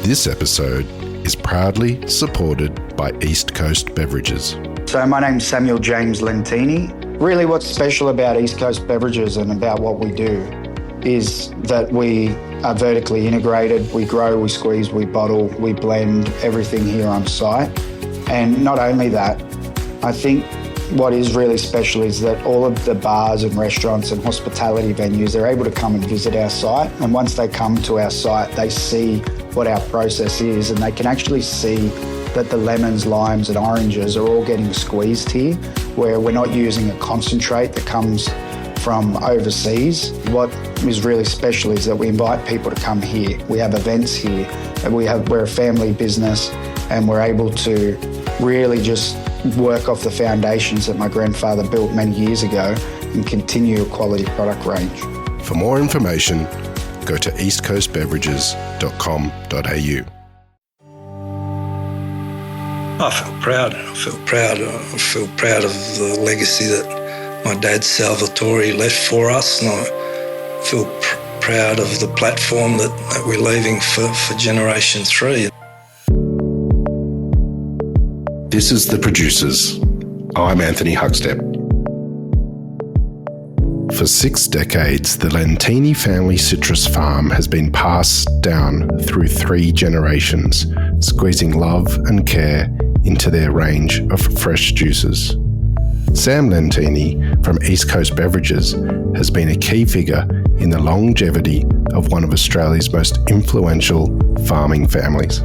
This episode is proudly supported by EastCoast Beverages. So my name's Samuel James Lentini. Really what's special about EastCoast Beverages and about what we do is that we are vertically integrated. We grow, we squeeze, we bottle, we blend everything here on site. And not only that, I think what is really special is that all of the bars and restaurants and hospitality venues, they're able to come and visit our site. And once they come to our site, they see what our process is, and they can actually see that the lemons, limes and oranges are all getting squeezed here, where we're not using a concentrate that comes from overseas. What is really special is that we invite people to come here. We have events here, and we're a family business, and we're able to really just work off the foundations that my grandfather built many years ago and continue a quality product range. For more information, go to eastcoastbeverages.com.au. I feel proud. I feel proud of the legacy that my dad Salvatore left for us, and I feel proud of the platform that we're leaving for Generation 3. This is The Producers. I'm Anthony Huckstep. For 6 decades, the Lentini Family citrus farm has been passed down through 3 generations, squeezing love and care into their range of fresh juices. Sam Lentini from EastCoast Beverages has been a key figure in the longevity of one of Australia's most influential farming families.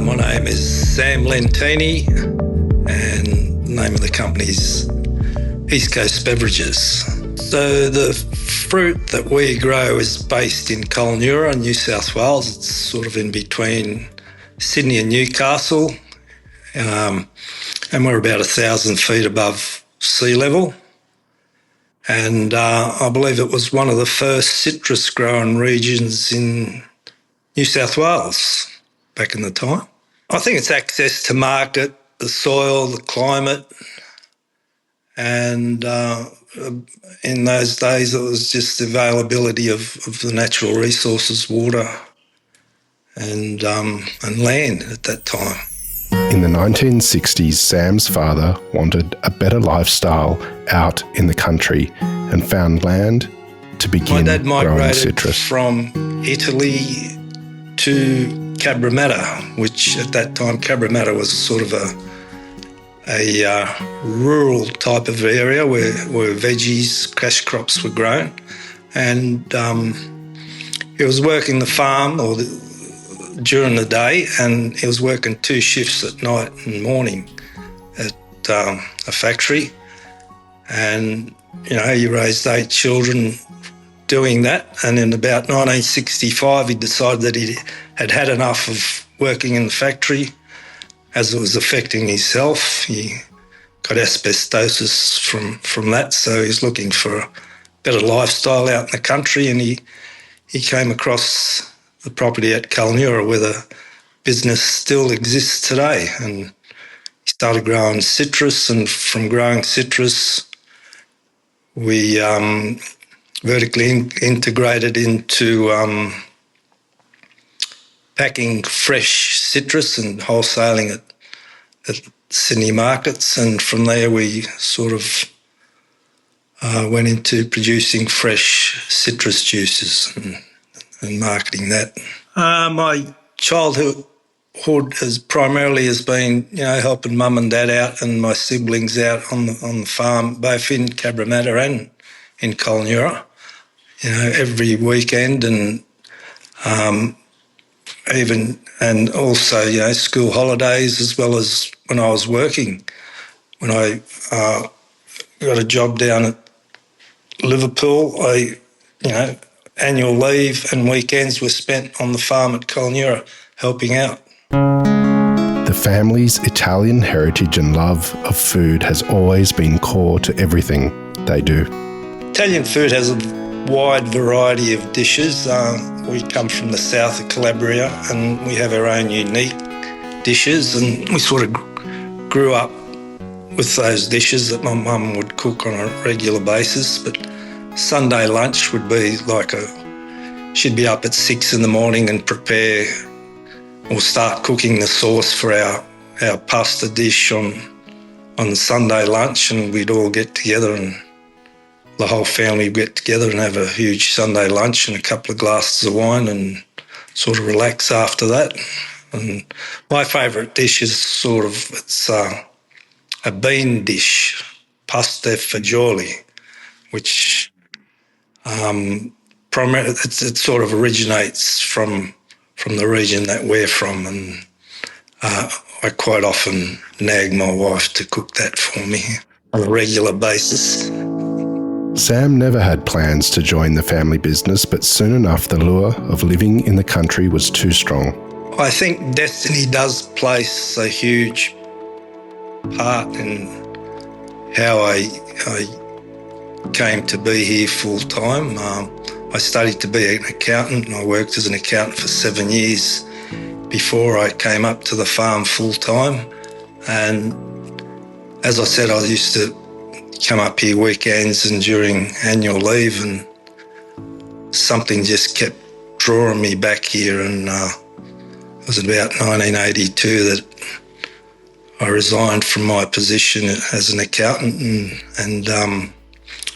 My name is Sam Lentini, and the name of the company is EastCoast Beverages. So the fruit that we grow is based in Kulnura, New South Wales. It's sort of in between Sydney and Newcastle, and we're about 1,000 feet above sea level. And I believe it was one of the first citrus growing regions in New South Wales back in the time. I think it's access to market, the soil, the climate, and in those days it was just the availability of the natural resources, water and land at that time. In the 1960s, Sam's father wanted a better lifestyle out in the country and found land to begin growing citrus. My dad migrated from Italy to Cabramatta, which at that time Cabramatta was sort of a rural type of area where veggies, cash crops were grown. And he was working the farm during the day, and he was working 2 shifts at night and morning at a factory. And, you know, he raised 8 children doing that. And in about 1965, he decided that he had had enough of working in the factory as it was affecting his health. He got asbestosis from that, so he's looking for a better lifestyle out in the country, and he came across the property at Kulnura where the business still exists today, and he started growing citrus, and from growing citrus we vertically integrated into packing fresh citrus and wholesaling it at Sydney markets. And from there we sort of went into producing fresh citrus juices and marketing that. My childhood has primarily been, you know, helping mum and dad out and my siblings out on the farm, both in Cabramatta and in Kulnura, you know, every weekend, and and also, you know, school holidays, as well as when I was working. When I got a job down at Liverpool, annual leave and weekends were spent on the farm at Kulnura helping out. The family's Italian heritage and love of food has always been core to everything they do. Italian food has a wide variety of dishes. We come from the south of Calabria, and we have our own unique dishes, and we sort of grew up with those dishes that my mum would cook on a regular basis. But Sunday lunch would be like she'd be up at 6 in the morning and prepare or start cooking the sauce for our pasta dish on Sunday lunch, and we'd all get together and the whole family would get together and have a huge Sunday lunch and a couple of glasses of wine and sort of relax after that. And my favourite dish is it's a bean dish, pasta fagioli, which primarily it sort of originates from the region that we're from, and I quite often nag my wife to cook that for me on a regular basis. Sam never had plans to join the family business, but soon enough the lure of living in the country was too strong. I think destiny does place a huge part in how I came to be here full time. I studied to be an accountant, and I worked as an accountant for 7 years before I came up to the farm full time. And as I said, I used to come up here weekends and during annual leave, and something just kept drawing me back here. And it was about 1982 that I resigned from my position as an accountant and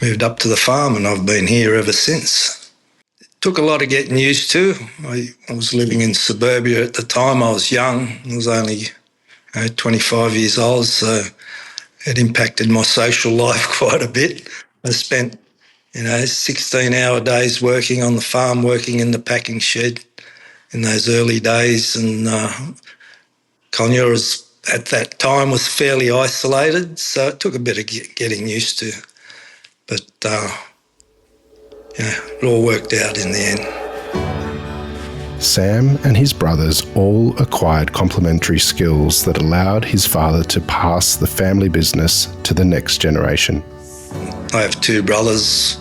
moved up to the farm, and I've been here ever since. It took a lot of getting used to. I was living in suburbia at the time. I was young. I was only 25 years old, so it impacted my social life quite a bit. I spent 16-hour days working on the farm, working in the packing shed in those early days, and Colnura at that time was fairly isolated, so it took a bit of getting used to. But it all worked out in the end. Sam and his brothers all acquired complementary skills that allowed his father to pass the family business to the next generation. I have two brothers,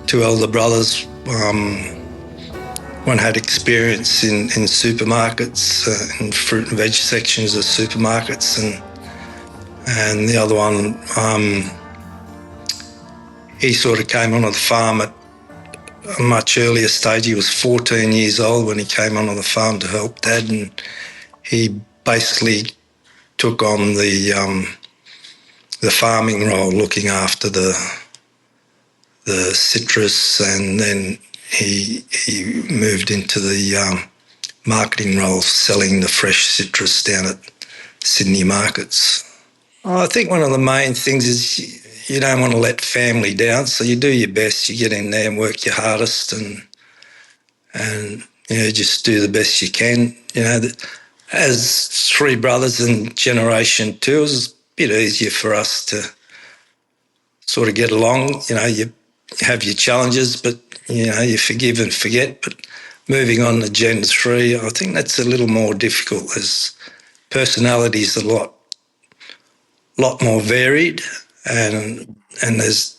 two elder brothers. One had experience in supermarkets, in fruit and veg sections of supermarkets, and the other one, he sort of came onto the farm at a much earlier stage. He was 14 years old when he came onto the farm to help Dad, and he basically took on the farming role, looking after the citrus, and then he moved into the marketing role, selling the fresh citrus down at Sydney markets. I think one of the main things is you don't want to let family down, so you do your best. You get in there and work your hardest, and just do the best you can. As three brothers in generation two, it was a bit easier for us to sort of get along. You have your challenges, but you forgive and forget. But moving on to Gen 3, I think that's a little more difficult, as personalities are a lot more varied, and there's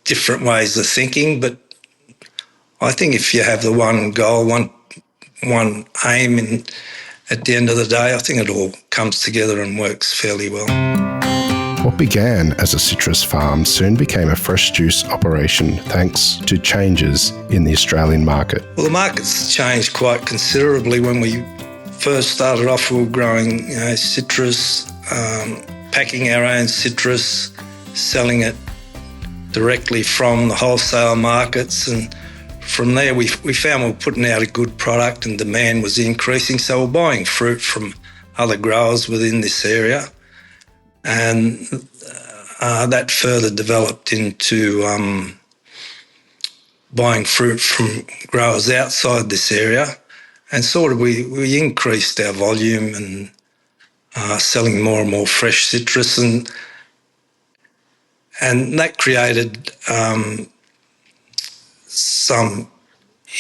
different ways of thinking. But I think if you have the one goal, one aim, and at the end of the day, I think it all comes together and works fairly well. What began as a citrus farm soon became a fresh juice operation thanks to changes in the Australian market. Well, the market's changed quite considerably. When we first started off, we were growing citrus, packing our own citrus, selling it directly from the wholesale markets, and from there we found we were putting out a good product and demand was increasing, so we're buying fruit from other growers within this area. And that further developed into buying fruit from growers outside this area, and sort of we increased our volume and selling more and more fresh citrus, and that created some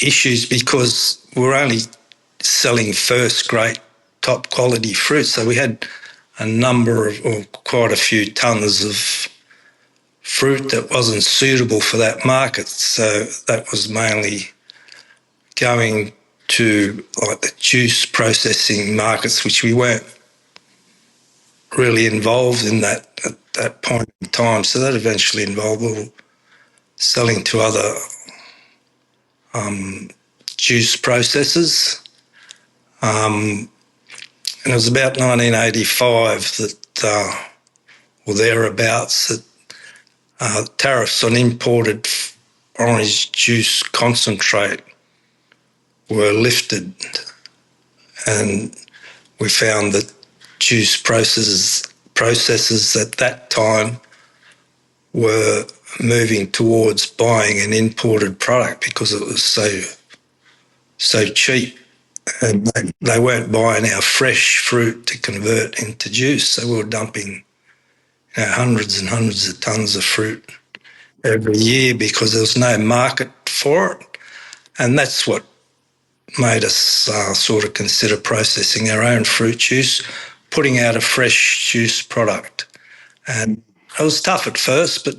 issues because we're only selling first-rate, top-quality fruit, so we had quite a few tonnes of fruit that wasn't suitable for that market. So that was mainly going to like the juice processing markets, which we weren't really involved in that at that point in time. So that eventually involved selling to other juice processors. And it was about 1985 that, or thereabouts, that tariffs on imported orange juice concentrate were lifted, and we found that juice processors at that time were moving towards buying an imported product because it was so cheap, and they weren't buying our fresh fruit to convert into juice. So we were dumping hundreds and hundreds of tons of fruit every year because there was no market for it, and that's what made us sort of consider processing our own fruit juice, putting out a fresh juice product. And it was tough at first, but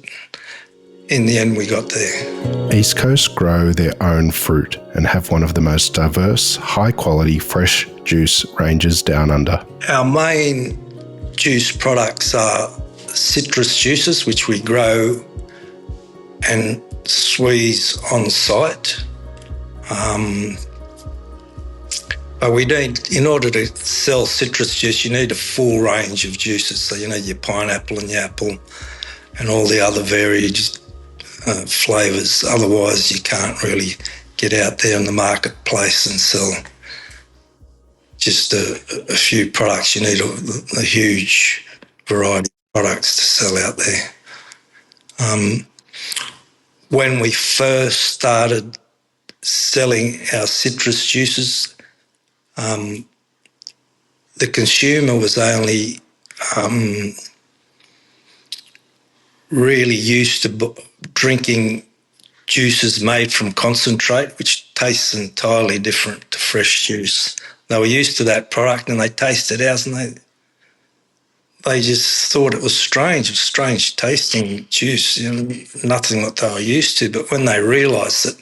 in the end we got there. East Coast grow their own fruit and have one of the most diverse, high-quality fresh juice ranges down under. Our main juice products are citrus juices, which we grow and squeeze on site. But we need, in order to sell citrus juice, you need a full range of juices. So you need your pineapple and your apple and all the other varied flavours. Otherwise, you can't really get out there in the marketplace and sell just a few products. You need a huge variety of products to sell out there. When we first started selling our citrus juices, the consumer was only really used to drinking juices made from concentrate, which tastes entirely different to fresh juice. They were used to that product and they tasted ours and they just thought it was strange tasting juice, nothing that they were used to. But when they realised that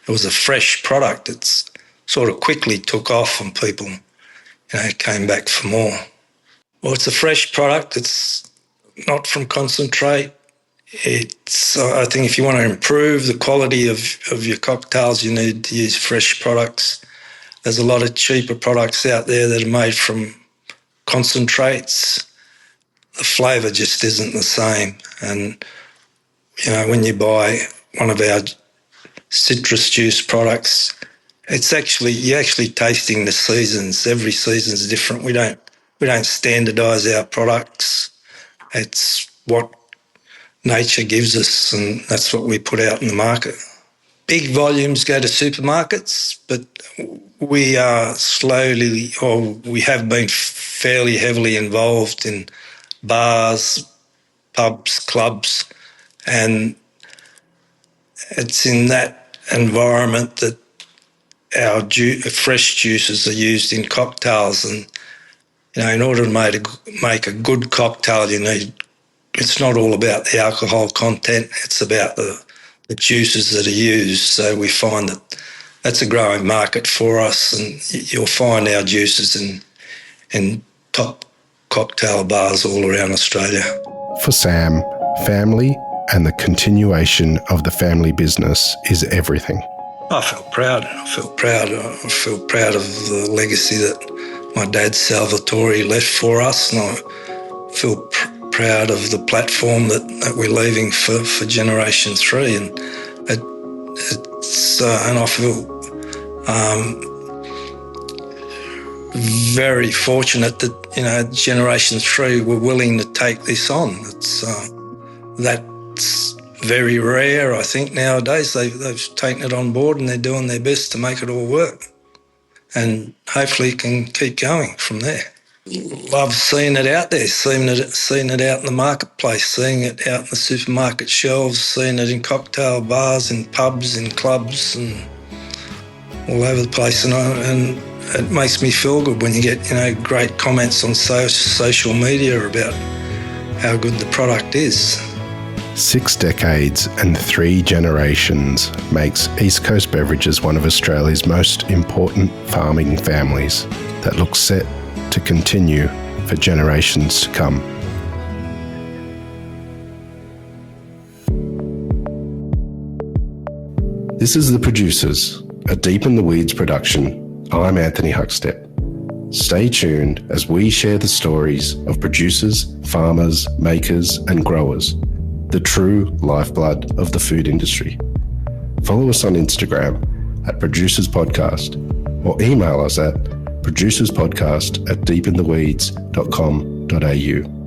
it was a fresh product, it's sort of quickly took off and people, came back for more. Well, it's a fresh product. It's not from concentrate. I think if you want to improve the quality of your cocktails, you need to use fresh products. There's a lot of cheaper products out there that are made from concentrates. The flavour just isn't the same. And, when you buy one of our citrus juice products, you're actually tasting the seasons. Every season's different. We don't standardise our products. It's what nature gives us, and that's what we put out in the market. Big volumes go to supermarkets, but we are we have been fairly heavily involved in bars, pubs, clubs, and it's in that environment that our fresh juices are used in cocktails. And, in order to make a good cocktail, it's not all about the alcohol content, it's about the juices that are used. So we find that that's a growing market for us, and you'll find our juices in top cocktail bars all around Australia. For Sam, family and the continuation of the family business is everything. I feel proud. I feel proud of the legacy that my dad Salvatore left for us, and I feel proud of the platform that we're leaving for Generation 3. And and I feel very fortunate that Generation 3 were willing to take this on. That's very rare, I think, nowadays. They've taken it on board and they're doing their best to make it all work, and hopefully it can keep going from there. Love seeing it out there, seeing it out in the marketplace, seeing it out in the supermarket shelves, seeing it in cocktail bars, in pubs, in clubs, and all over the place. And it makes me feel good when you get great comments on social media about how good the product is. 6 decades and 3 generations makes East Coast Beverages one of Australia's most important farming families that looks set to continue for generations to come. This is The Producers, a Deep in the Weeds production. I'm Anthony Huckstep. Stay tuned as we share the stories of producers, farmers, makers, and growers, the true lifeblood of the food industry. Follow us on Instagram at Producers Podcast or email us at producerspodcast@deepintheweeds.com.au.